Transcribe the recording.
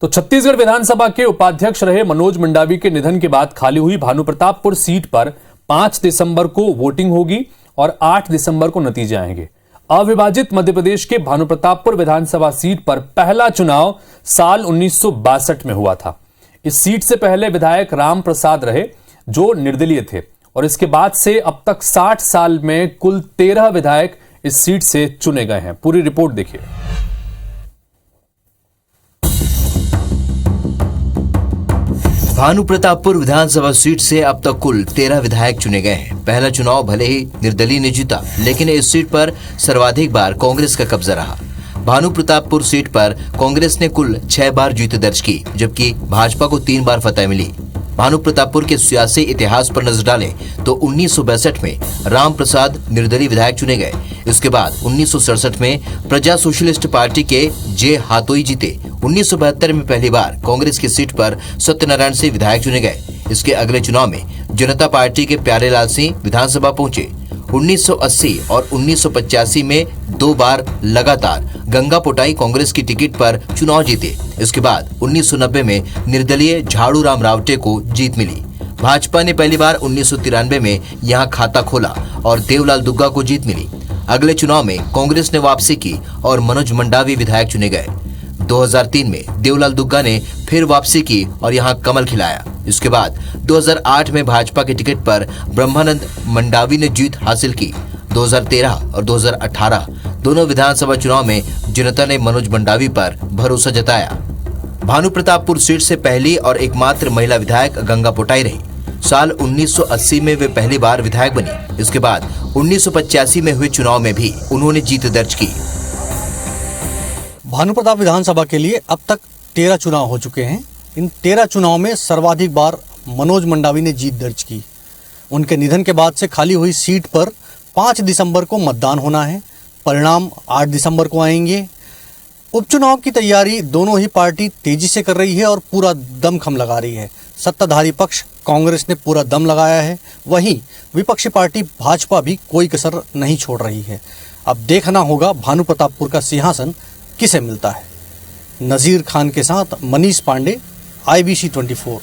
तो छत्तीसगढ़ विधानसभा के उपाध्यक्ष रहे मनोज मंडावी के निधन के बाद खाली हुई भानुप्रतापपुर सीट पर 5 दिसंबर को वोटिंग होगी और 8 दिसंबर को नतीजे आएंगे। अविभाजित मध्य प्रदेश के भानुप्रतापपुर विधानसभा सीट पर पहला चुनाव साल 1962 में हुआ था। इस सीट से पहले विधायक राम प्रसाद रहे जो निर्दलीय थे और इसके बाद से अब तक 60 साल में कुल 13 विधायक इस सीट से चुने गए हैं। पूरी रिपोर्ट देखिए। भानुप्रतापपुर विधानसभा सीट से अब तक कुल 13 विधायक चुने गए हैं। पहला चुनाव भले ही निर्दलीय ने जीता, लेकिन इस सीट पर सर्वाधिक बार कांग्रेस का कब्जा रहा। भानुप्रतापपुर सीट पर कांग्रेस ने कुल 6 बार जीत दर्ज की, जबकि भाजपा को 3 बार फतह मिली। भानुप्रतापपुर के सियासी इतिहास पर नजर डालें तो 1962 में राम प्रसाद निर्दलीय विधायक चुने गए। इसके बाद 1967 में प्रजा सोशलिस्ट पार्टी के जे हातोई जीते। 1972 में पहली बार कांग्रेस की सीट पर सत्यनारायण सिंह विधायक चुने गए। इसके अगले चुनाव में जनता पार्टी के प्यारेलाल सिंह विधानसभा पहुंचे। 1980 और 1985 में 2 बार लगातार गंगा पोटाई कांग्रेस की टिकट पर चुनाव जीते। इसके बाद 1990 में निर्दलीय झाड़ू राम रावटे को जीत मिली। भाजपा ने पहली बार 1993 में यहां खाता खोला और देवलाल दुग्गा को जीत मिली। अगले चुनाव में कांग्रेस ने वापसी की और मनोज मंडावी विधायक चुने गए। 2003 में देवलाल दुग्गा ने फिर वापसी की और यहां कमल खिलाया। इसके बाद 2008 में भाजपा की टिकट पर ब्रह्मानंद मंडावी ने जीत हासिल की। 2013 और 2018 दोनों विधानसभा चुनाव में जनता ने मनोज मंडावी पर भरोसा जताया। भानुप्रतापपुर सीट से पहली और एकमात्र महिला विधायक गंगा पोटाई रही। साल 1980 में वे पहली बार विधायक बनी। इसके बाद 1985 में हुए चुनाव में भी उन्होंने जीत दर्ज की। भानुप्रताप विधानसभा के लिए अब तक 13 चुनाव हो चुके हैं। इन 13 चुनाव में सर्वाधिक बार मनोज मंडावी ने जीत दर्ज की। उनके निधन के बाद से खाली हुई सीट पर 5 दिसंबर को मतदान होना है। परिणाम 8 दिसंबर को आएंगे। उपचुनाव की तैयारी दोनों ही पार्टी तेजी से कर रही है और पूरा दमखम लगा रही है। सत्ताधारी पक्ष कांग्रेस ने पूरा दम लगाया है, वहीं विपक्षी पार्टी भाजपा भी कोई कसर नहीं छोड़ रही है। अब देखना होगा भानुप्रतापपुर का सिंहासन किसे मिलता है। नजीर खान के साथ मनीष पांडे, IBC 24।